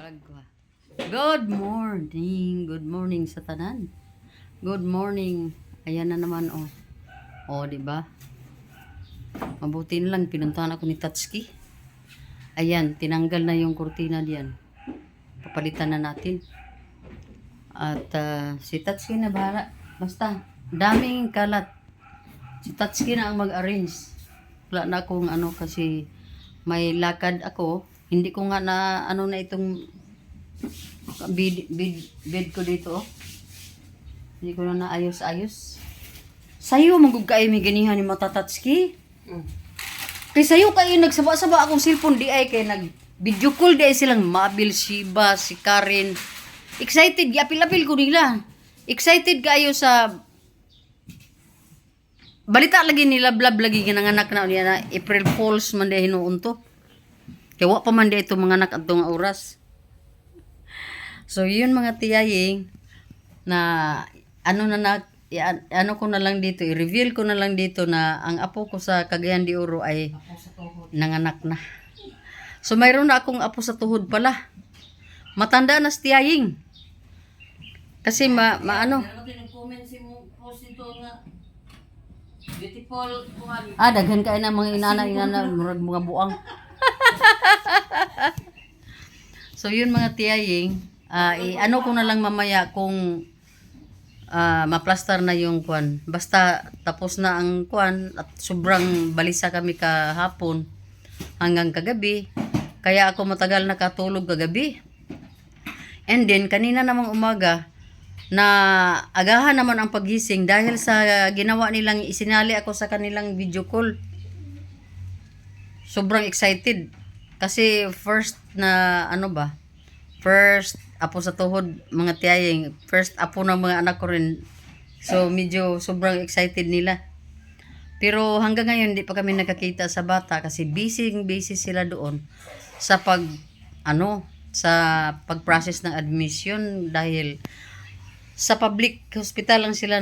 Agwa. Good morning. Good morning sa tanan. Good morning. Ayan na naman oh. Oh, di ba? Mabuti na lang pinuntahan ako ni Tatsuki. Ayan, tinanggal na yung kurtina diyan. Papalitan na natin. At si Tatsuki na bahala. Basta, daming kalat. Si Tatsuki na ang mag-arrange. Wala na akong ano kasi may lakad ako. Hindi ko nga na ano na itong bed ko dito oh. Hindi ko na naayos-ayos. Sayo magug kayo may ganihan ni Matatatski. Kay sayo kayo nagsaba-saba akong cellphone di ay kay nag video call di ay silang Mabil, Shiba, si Karen. Excited, apil-apil ko nila. Excited kayo sa balita lagi nila blab lagi ginanganak na niya na April Fools man di hinuon to. Kaya wa pa man di ito mga anak atong oras. So yun mga tiyaying na ano ko na lang dito, i-reveal ko na lang dito na ang apo ko sa Cagayan de Oro ay nanganak na. So mayroon na akong apo sa tuhod pala. Matanda na si tiyaying. Kasi maano. Daghan kayo na mga inana murag mga buang. So yun mga tiyaying, ano ko na lang mamaya kung maplastar na yung kwan. Basta tapos na ang kwan at sobrang balisa kami kahapon hanggang kagabi. Kaya ako matagal nakatulog kagabi. And then kanina namang umaga na agahan naman ang paggising dahil sa ginawa nilang isinali ako sa kanilang video call. Sobrang excited. Kasi first na first apo sa tuhod mga tiyaying, first apo ng mga anak ko rin. So medyo sobrang excited nila. Pero hanggang ngayon hindi pa kami nakakita sa bata kasi busy sila doon sa sa pag-process ng admission dahil sa public hospital lang sila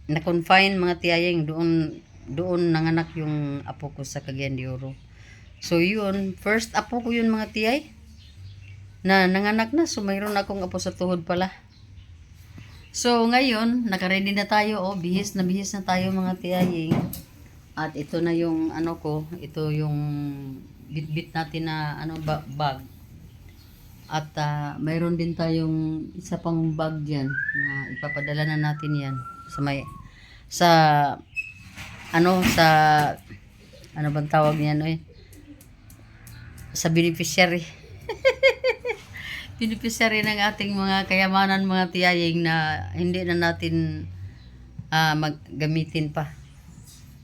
na-confine mga tiyaying doon nanganak yung apo ko sa Cagayan de Oro. So yun, first apo ko yun mga tiyay na nanganak na. So mayroon akong apo sa tuhod pala. So ngayon, nakaready na tayo bihis na tayo mga tiyaying. At ito na yung ito yung bitbit natin na bag. At mayroon din tayong isa pang bag diyan na ipapadala na natin yan sa ano bang tawag niyan sa beneficiary. Beneficiary ng ating mga kayamanan mga tiyaying na hindi na natin maggamitin pa.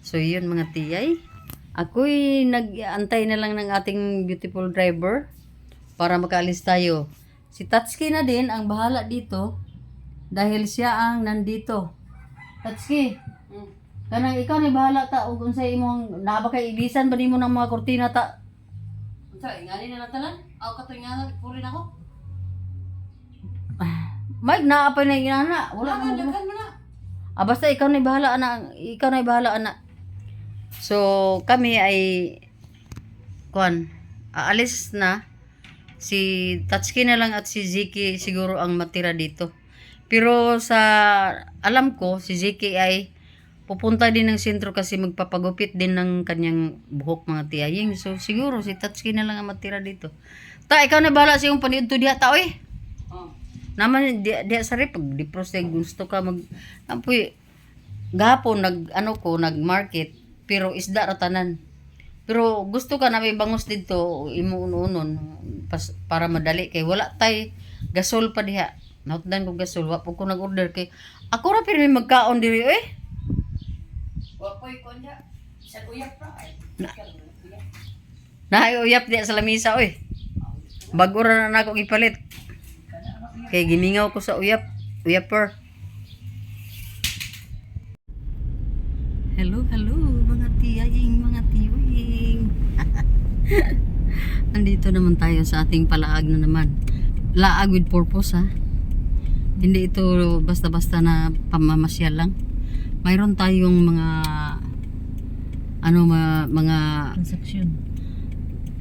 So yun mga tiyay, ako'y nag-antay na lang ng ating beautiful driver para makaalis tayo. Si Tatsuki na din ang bahala dito dahil siya ang nandito. Tatsuki, kanang ikaw ni bahala ta ug unsay imong naaba kay ilisan ba nimo ng mga kurtina ta? Unsa ingani na natalan? Aw katoy nga puri nako. Mike naa pa na inana, wala man na. Basta ikaw na bahala ana. So kami ay aalis na. Si Tatsuki na lang at si Ziki siguro ang matira dito. Pero sa alam ko si Ziki ay pupunta din ng sentro kasi magpapagupit din ng kanyang buhok mga tiyaying. So siguro si Tatsuki na lang ang matira dito. Ikaw na bahala sa iyong paniudto diha ta Naman diha sa pag deprose gusto ka ampoy gahapon nag-market pero isda ra tanan. Pero gusto ka na may bangos dito imuunon para madali kay wala tay gasol pa diha. Nautdan ko gasol wa po ko nag-order kay ako ra pero may magkaon diri Wapoy ko niya. Sa uyap pa ay. Uyap diya sa lamisa Bago ra na ako ipalit. Kay gimingaw ko sa uyapper. Hello mga tiyaying, mga tiwing. Andito naman tayo sa ating palaag na naman. Laag with purpose Hindi ito basta-basta na pamamasyal lang. Mayroon tayong mga transaction.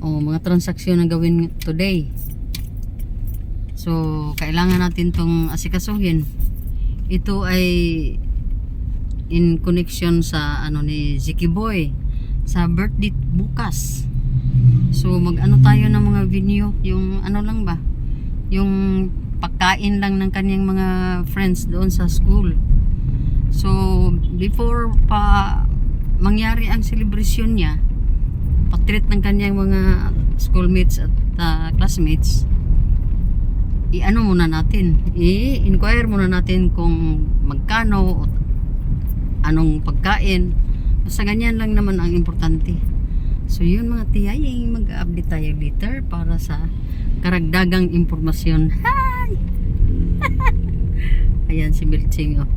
mga transaksyon na gawin today. So, kailangan natin tong asikasuhin. Ito ay in connection sa ni Ziki Boy sa birthday bukas. So, mag-ano tayo ng mga venue, yung lang ba? Yung pagkain lang ng kanyang mga friends doon sa school. So, before pa mangyari ang celebration niya, patreat ng kanyang mga schoolmates at classmates, muna natin, i-inquire muna natin kung magkano, anong pagkain. Basta ganyan lang naman ang importante. So yun mga tiyay, mag-update tayo later para sa karagdagang impormasyon. Hi! Ayan si Milching, oh.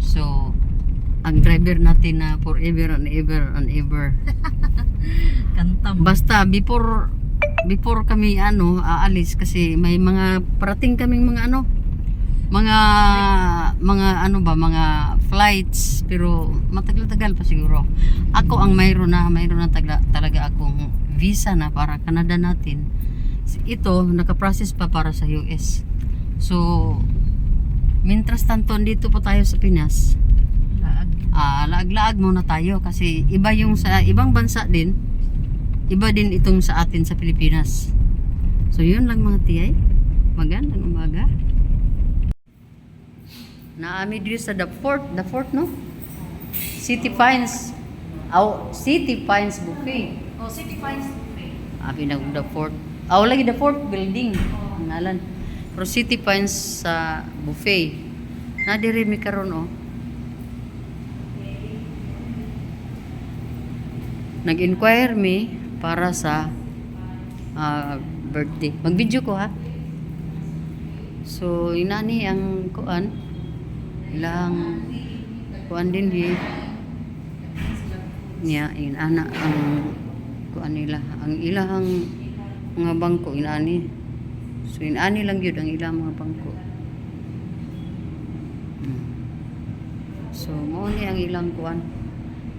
So, ang driver natin na forever and ever and ever. Kantam. Basta before kami aalis kasi may mga parating kaming mga mga flights, pero matagal-tagal pa siguro. Ako ang mayroon na talaga akong visa na para Canada natin. Ito naka-process pa para sa US. So mientras tanto dito po tayo sa Pinas, laag-laag muna tayo kasi iba yung sa ibang bansa din, iba din itong sa atin sa Pilipinas. So yun lang mga tiyay, magandang umaga. Naami dito sa the fort no? City Pines Buffet. Oh, City Pines Buffet. Abi na the fort. Lagi the fort building. Ngalan. Pero City Pines sa buffet. Na diri mi karon, oh. Nag-inquire mi para sa birthday. Mag-video ko ha. So inani ang kuan ilang kuan din niya inana ang kuan nila ang ilang mga bangko inani. So inani lang yun ang ilang mga bangko. So mo ni ang ilang kuan.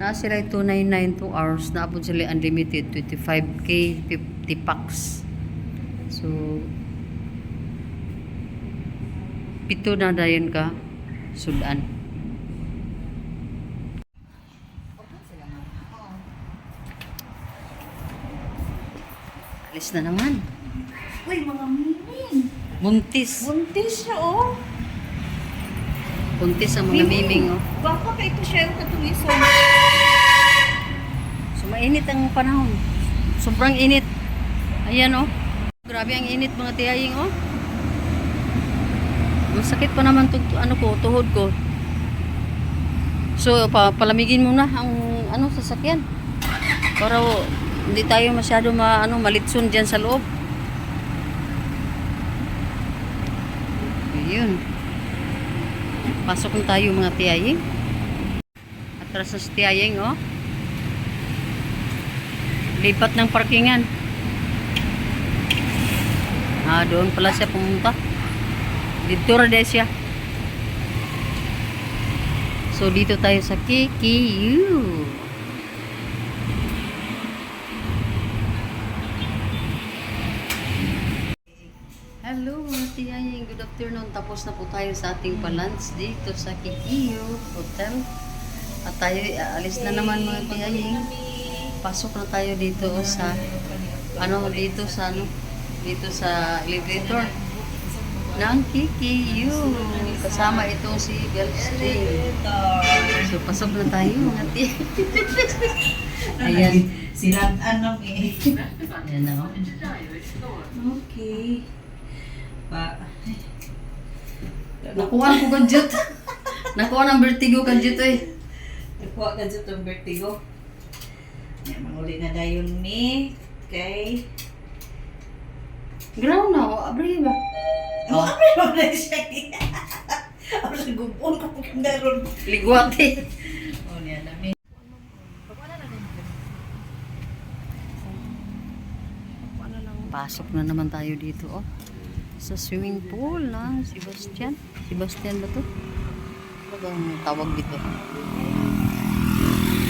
Na sila 299 2 hours na apod sila unlimited 25k 50 packs. So pito na dayon ka sudan. Alis na naman. Uy, mga miming. Buntis. Buntis siya, oh. Buntis ang mga miming, oh. Baka ka ito siya yung katulisan. So mainit ang panahon. Sobrang init. Ayan, oh. Grabe ang init mga tiyaying, oh. Masakit pa naman tuhod ko. So palamigin muna ang sasakyan. Para hindi tayo masyado malitson diyan sa loob. Ayun. Pasok na tayo mga tiyaying. Atras na si tiyaying, oh. Lipat ng parkingan. Doon pala siya pumunta. Dito ra siya. So dito tayo sa KKU. Hello mga tiyaying, good afternoon. Tapos na po tayo sa ating palunch dito sa KKU Hotel. At tayo aalis na naman mga tiyaying. Pasok na tayo dito sa dito sa elevator ng KKU. Kasama ito si Gulfstream. So, pasok na tayo mga Ayan. Siraan lang eh. Ayan na, oh. Okay. Nakuha ko gadget. Nakuha ng vertigo gadget, eh. Nakuha ka dyan itong vertigo. Manguli na dayon ni. Okay. Graw na, oh. Abri ba? Oh, ano na siya? Ako sa gubon ko kung meron. Ligwat, eh. Oh, niya namin. Pasok na naman tayo dito, oh. Sa swimming pool ng Sebastian. Sebastian ba to? Ano ba ang tawag dito?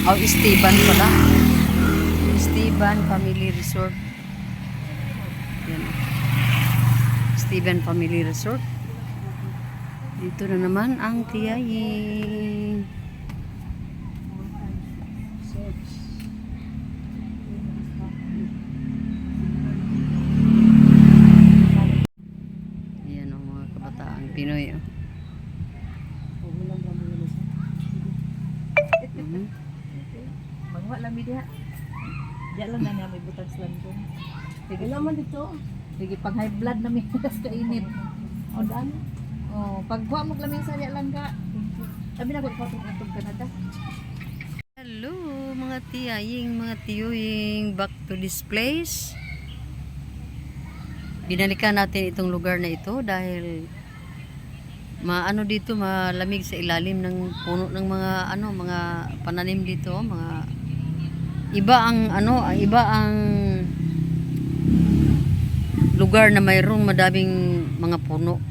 Oh, Esteban pala. Esteban Family Resort. Yan. Esteban Family Resort. Dito na naman ang Tiyaying. Yan ang mga kabataan Pinoy. Oh. Mhm. Magwa lang diha. Diyan lang na may butang slam ko. Sige naman dito. Sige pang high blood na may tas kainit. O dan. Oh, pagwa mo lamin sa diyan lang ka. Sabi na ko patong atog Canada. Hello mga tiyaying, mga tiyuying, back to this place. Binalikan natin itong lugar na ito dahil maano dito, malamig sa ilalim ng puno ng mga mga pananim dito, mga iba ang lugar na mayroong madaming mga puno.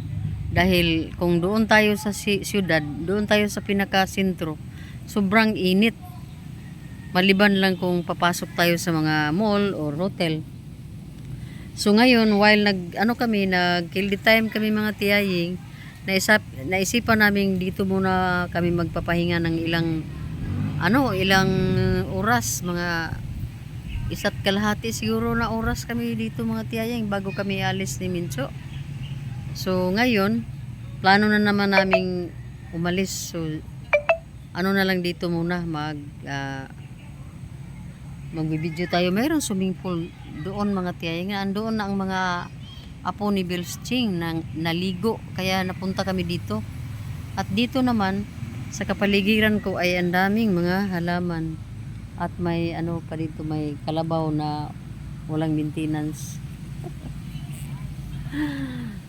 Dahil kung doon tayo sa siyudad, doon tayo sa pinaka-sentro, sobrang init. Maliban lang kung papasok tayo sa mga mall or hotel. So ngayon, while nag-kildi time kami mga tiyaying, naisipan namin dito muna kami magpapahinga ng ilang oras, mga 1.5 siguro na oras kami dito mga tiyaying bago kami alis ni Mincho. So ngayon, plano na naman naming umalis. So na lang dito muna magbibideo tayo. Mayroong swimming pool doon mga tiyaying. Andoon na ang mga apo ni Belching nang naligo, kaya napunta kami dito. At dito naman sa kapaligiran ko ay ang daming mga halaman at may pa dito, may kalabaw na walang maintenance.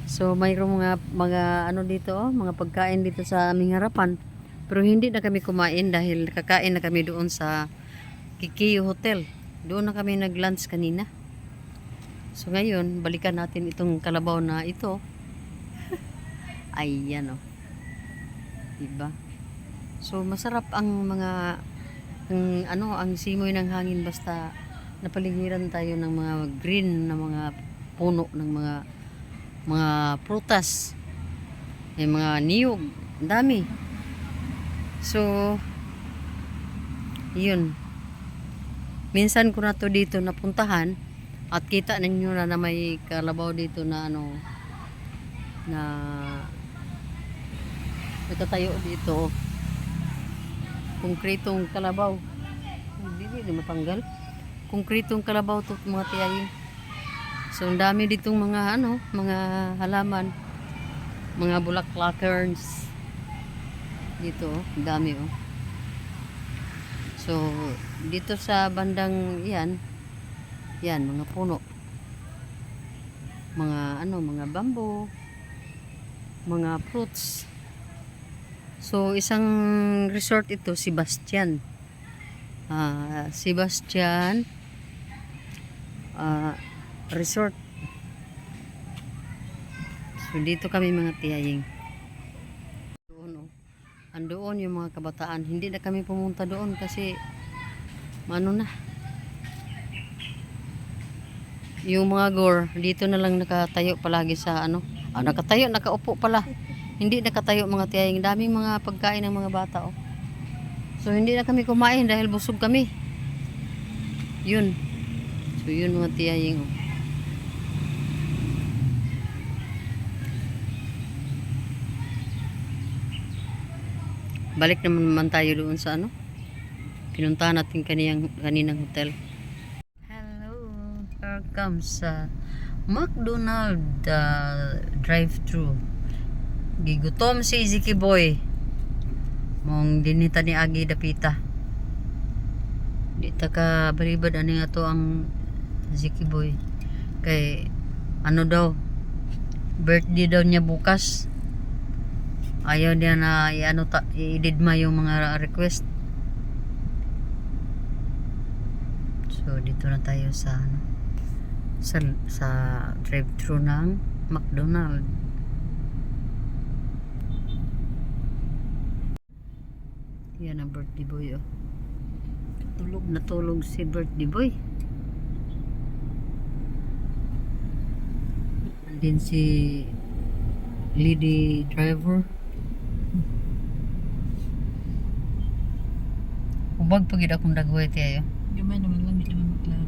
So mayroong mga dito, mga pagkain dito sa aming harapan, pero hindi na kami kumain dahil kakain na kami doon sa Kikiyo Hotel. Doon na kami nag-lunch kanina. So ngayon, balikan natin itong kalabaw na ito. Ayan, oh. Diba? So masarap ang ang simoy ng hangin basta napaligiran tayo ng mga green na mga puno ng mga prutas. May mga niyog, ang dami. So yun. Minsan ko na to dito napuntahan at kita ninyo na may kalabaw dito na na nakatayo dito. Konkretong kalabaw. Hindi matanggal. Konkretong kalabaw to mga tiyaying. So ang dami ditong mga mga halaman, mga bulaklakerns dito, ang dami oh. So dito sa bandang yan mga puno, mga bamboo, mga fruits. So isang resort ito, Sebastian Resort. So dito kami mga tiyaying. Doon andoon yung mga kabataan. Hindi na kami pumunta doon kasi na yung mga gore dito na lang nakatayo palagi sa nakaupo pala. Hindi nakatayo mga tiyaying. Daming mga pagkain ng mga bata oh. So hindi na kami kumain dahil busog kami. Yun. So yun mga tiyaying oh. Balik naman tayo doon sa pinuntahan natin kaninang hotel. Hello, welcome sa McDonald's drive-thru. Gigutom si Ziki Boy. Mong dinita ni Agi Dapita. Dita ka balibad ani ato ang Ziki Boy. Kay daw, birthday daw niya bukas. Ayaw niya na i-didma yung mga request. So dito na tayo sa drive-thru ng McDonald's. Yan ang birthday boy oh. Tulog. Natulog si birthday boy. Din si lady driver. Ubag pagid akong dagway ti ayo. Gamay naman lang, di naman maglaw.